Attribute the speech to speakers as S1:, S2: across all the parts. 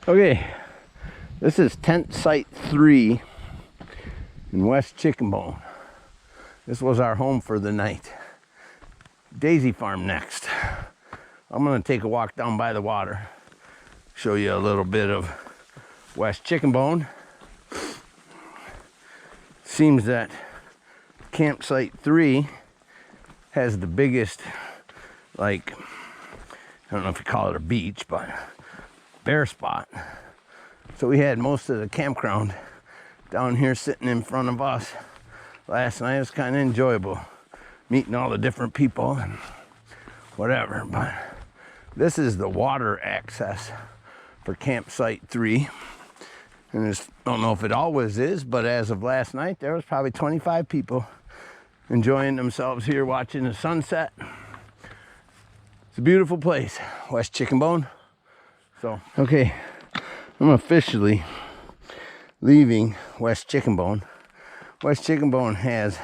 S1: Okay, this is tent site 3 in West Chickenbone. This was our home for the night. Daisy Farm next. I'm gonna take a walk down by the water, show you a little bit of West Chickenbone. Seems that campsite 3 has the biggest, like, I don't know if you call it a beach, but bear spot. So we had most of the campground down here sitting in front of us last night. It was kind of enjoyable meeting all the different people and whatever. But this is the water access for campsite 3. And I don't know if it always is, but as of last night, there was probably 25 people enjoying themselves here watching the sunset. It's a beautiful place, West Chickenbone. So, okay, I'm officially leaving West Chickenbone. West Chickenbone has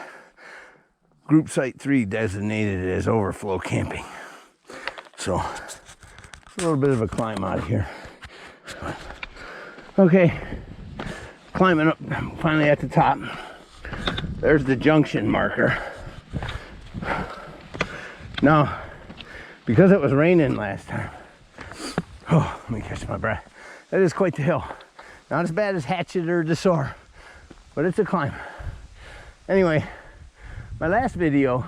S1: group site 3 designated as overflow camping. So, it's a little bit of a climb out of here. Okay, climbing up, finally at the top. There's the Junction marker. Now, because it was raining last time, oh, let me catch my breath. That is quite the hill. Not as bad as Hatchet or DeSoar, but it's a climb. Anyway, my last video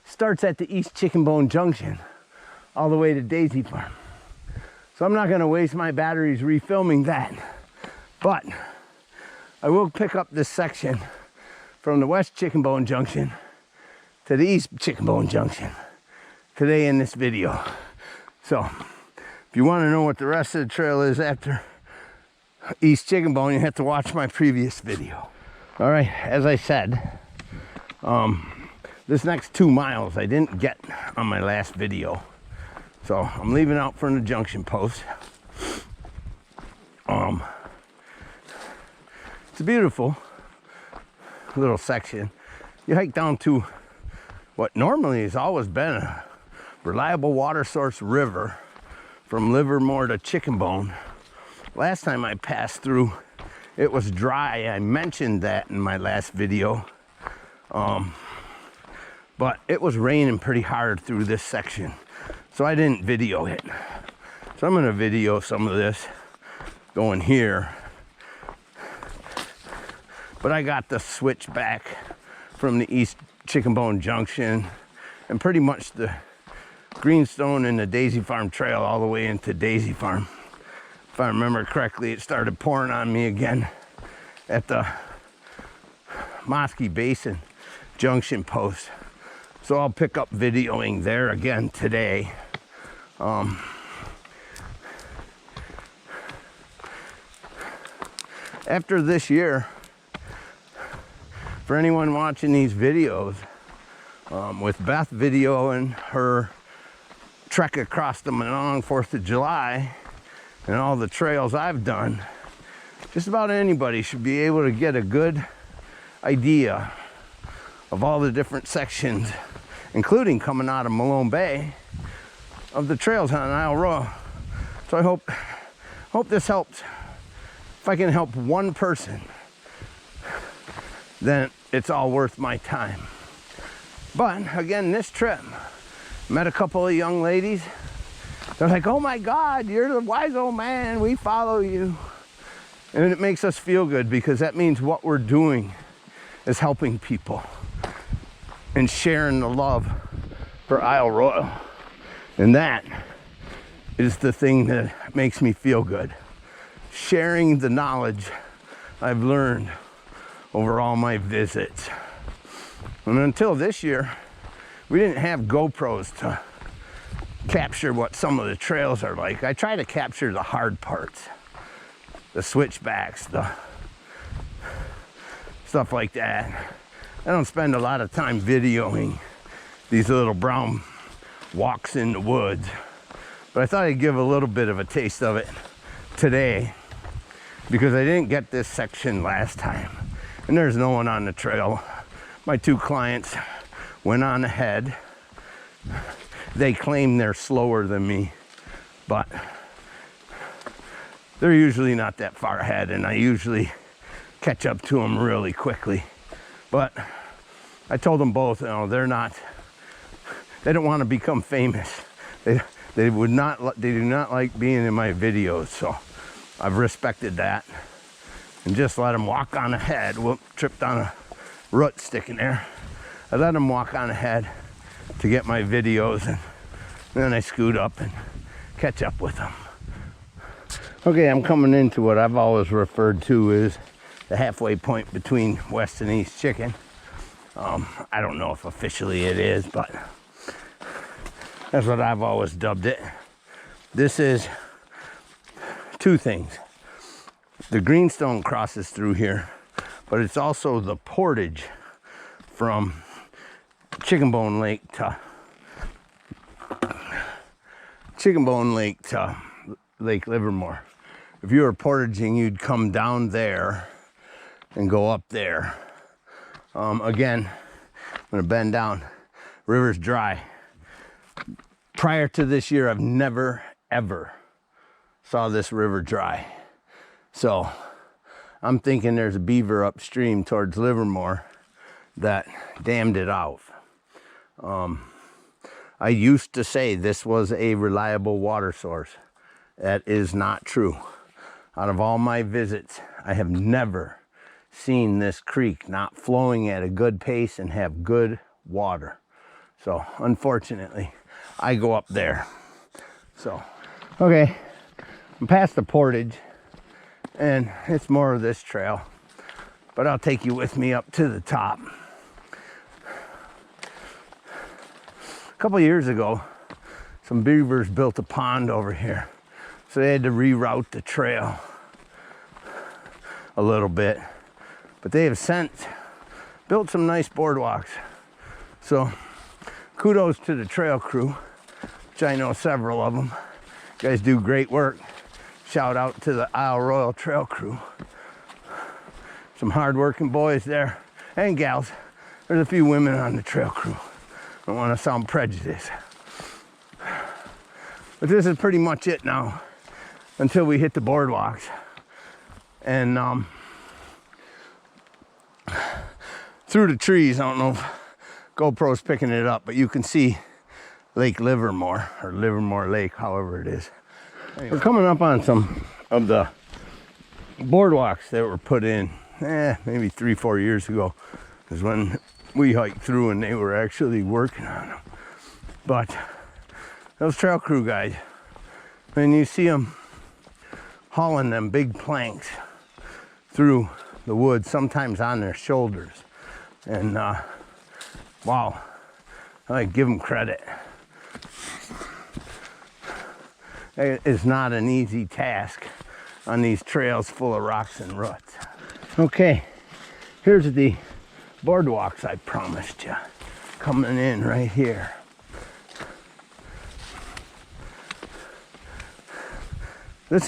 S1: starts at the East Chickenbone Junction all the way to Daisy Farm. So I'm not gonna waste my batteries refilming that, but I will pick up this section from the West Chickenbone Junction to the East Chickenbone Junction today in this video. So if you want to know what the rest of the trail is after East Chickenbone, you have to watch my previous video. All right, as I said, this next 2 miles I didn't get on my last video. So I'm leaving out from the Junction post. It's a beautiful little section. You hike down to what normally has always been a reliable water source river from Livermore to Chickenbone. Last time I passed through, it was dry. I mentioned that in my last video. But it was raining pretty hard through this section, so I didn't video it. So I'm gonna video some of this going here. But I got the switch back from the East Chickenbone Junction and pretty much the Greenstone and the Daisy Farm Trail all the way into Daisy Farm. If I remember correctly, it started pouring on me again at the Mosky Basin Junction post. So I'll pick up videoing there again today. After this year, for anyone watching these videos, with Beth videoing her trek across the Manong 4th of July and all the trails I've done, just about anybody should be able to get a good idea of all the different sections, including coming out of Malone Bay, of the trails on Isle Royale. So I hope this helps. If I can help one person, then it's all worth my time. But again, this trip, met a couple of young ladies. They're like, oh my God, you're the wise old man, we follow you. And it makes us feel good because that means what we're doing is helping people and sharing the love for Isle Royale. And that is the thing that makes me feel good. Sharing the knowledge I've learned over all my visits. And until this year, we didn't have GoPros to capture what some of the trails are like. I try to capture the hard parts, the switchbacks, the stuff like that. I don't spend a lot of time videoing these little brown walks in the woods, but I thought I'd give a little bit of a taste of it today because I didn't get this section last time and there's no one on the trail. My 2 clients went on ahead. They claim they're slower than me, but they're usually not that far ahead, and I usually catch up to them really quickly. But I told them both, you know, they don't want to become famous. They do not like being in my videos, so I've respected that and just let them walk on ahead. Whoop, tripped on a root sticking there. I let them walk on ahead to get my videos, and then I scoot up and catch up with them. Okay, I'm coming into what I've always referred to as the halfway point between West and East Chicken. I don't know if officially it is, but that's what I've always dubbed it. This is two things. The greenstone crosses through here, but it's also the portage from Chickenbone Lake to Lake Livermore. If you were portaging, you'd come down there and go up there. Again, I'm gonna bend down. River's dry. Prior to this year, I've never, ever saw this river dry. So I'm thinking there's a beaver upstream towards Livermore that dammed it out. I used to say this was a reliable water source. That is not true. Out of all my visits, I have never seen this creek not flowing at a good pace and have good water. So unfortunately, I go up there. So, okay, I'm past the portage and it's more of this trail, but I'll take you with me up to the top. A couple years ago, some beavers built a pond over here, so they had to reroute the trail a little bit, but they have since built some nice boardwalks. So kudos to the trail crew, which I know several of them. You guys do great work. Shout out to the Royale trail crew. Some hard-working boys there, and gals. There's a few women on the trail crew. I don't want to sound prejudiced. But this is pretty much it now until we hit the boardwalks. And through the trees, I don't know if GoPro's picking it up, but you can see Lake Livermore, or Livermore Lake, however it is. Anyway, we're coming up on some of the boardwalks that were put in maybe 3-4 years ago, is when we hiked through and they were actually working on them. But those trail crew guys, when you see them hauling them big planks through the woods, sometimes on their shoulders, and wow, I give them credit. It's not an easy task on these trails full of rocks and ruts. Okay, here's the boardwalks I promised you, coming in right here. This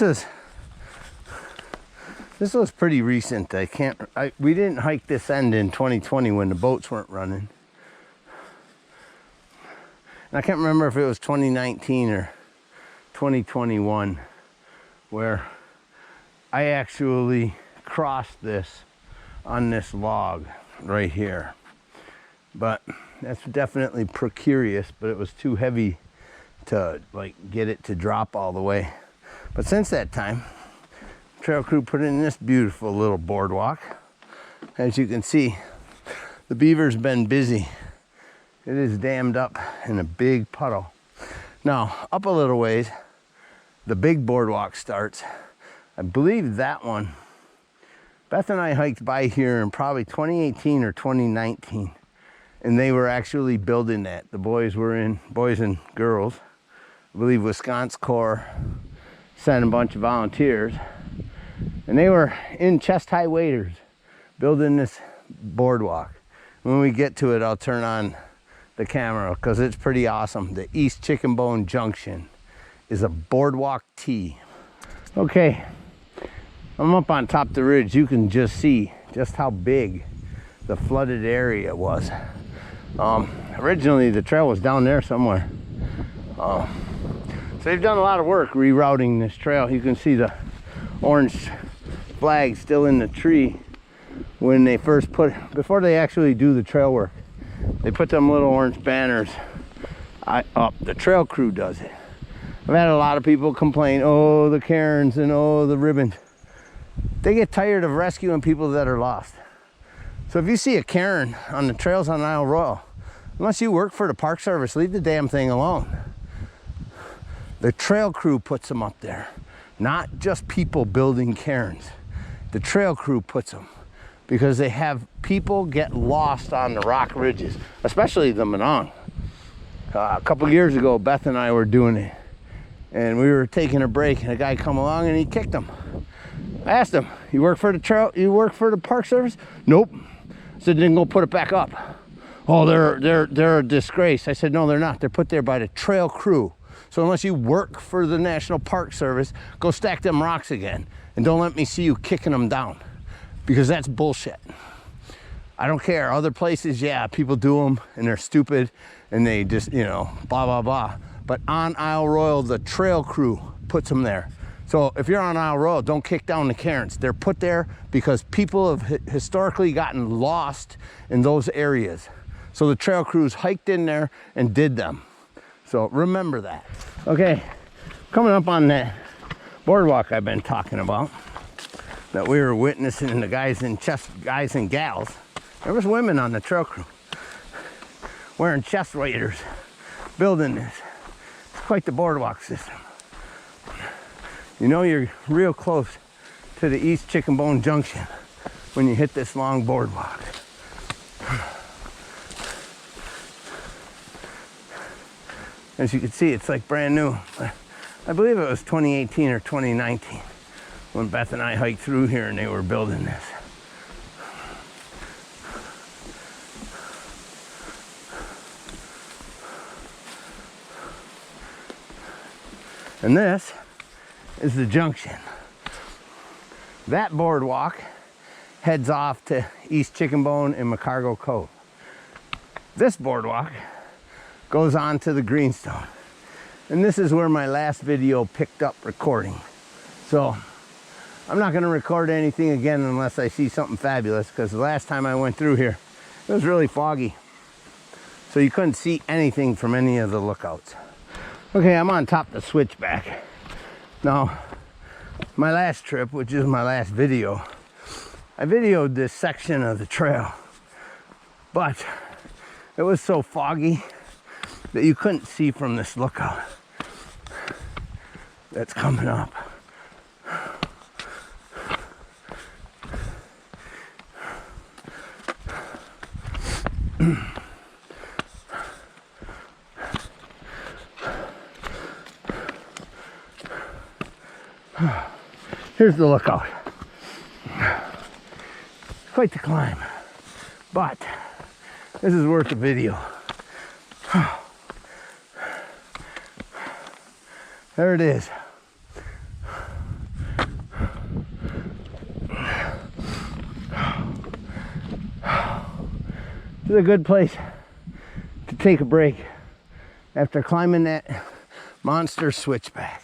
S1: was pretty recent. We didn't hike this end in 2020 when the boats weren't running. And I can't remember if it was 2019 or 2021 where I actually crossed this on this log right here. But that's definitely precarious, but it was too heavy to like get it to drop all the way. But since that time, trail crew put in this beautiful little boardwalk. As you can see, the beaver's been busy. It is dammed up in a big puddle. Now, up a little ways, the big boardwalk starts. I believe that one, Beth and I hiked by here in probably 2018 or 2019, and they were actually building that. The boys and girls, I believe Wisconsin Corps sent a bunch of volunteers, and they were in chest-high waders building this boardwalk. When we get to it, I'll turn on the camera because it's pretty awesome. The East Chickenbone Junction is a boardwalk T. Okay, I'm up on top of the ridge. You can just see just how big the flooded area was. Originally, the trail was down there somewhere. So they've done a lot of work rerouting this trail. You can see the orange flag still in the tree when they first before they actually do the trail work. They put them little orange banners up. The trail crew does it. I've had a lot of people complain, oh, the Karens and oh, the ribbons. They get tired of rescuing people that are lost. So if you see a Karen on the trails on Isle Royale, unless you work for the Park Service, leave the damn thing alone. The trail crew puts them up there, not just people building cairns. The trail crew puts them because they have people get lost on the rock ridges, especially the Manong. A couple years ago, Beth and I were doing it, and we were taking a break, and a guy come along and he kicked them. I asked him, "You work for the trail? You work for the Park Service?" "Nope." I said, "Then go put it back up." "Oh, they're a disgrace." I said, "No, they're not. They're put there by the trail crew. So unless you work for the National Park Service, go stack them rocks again, and don't let me see you kicking them down, because that's bullshit." I don't care. Other places, yeah, people do them and they're stupid and they just, you know, blah, blah, blah. But on Isle Royale, the trail crew puts them there. So if you're on Isle Royale, don't kick down the cairns. They're put there because people have historically gotten lost in those areas. So the trail crews hiked in there and did them. So remember that. Okay, coming up on that boardwalk I've been talking about, that we were witnessing the guys and gals. There was women on the trail crew wearing chest waders, building this. It's quite the boardwalk system. You know you're real close to the East Chickenbone Junction when you hit this long boardwalk. As you can see, it's like brand new. I believe it was 2018 or 2019 when Beth and I hiked through here and they were building this. And this is the Junction. That boardwalk heads off to East Chickenbone and McCargo Cove. This boardwalk goes on to the Greenstone. And this is where my last video picked up recording. So I'm not gonna record anything again unless I see something fabulous, because the last time I went through here, it was really foggy. So you couldn't see anything from any of the lookouts. Okay, I'm on top of the switchback. Now, my last trip, which is my last video, I videoed this section of the trail, but it was so foggy that you couldn't see from this lookout that's coming up. Here's the lookout. Quite the climb, but this is worth the video. There it is. This is a good place to take a break after climbing that monster switchback.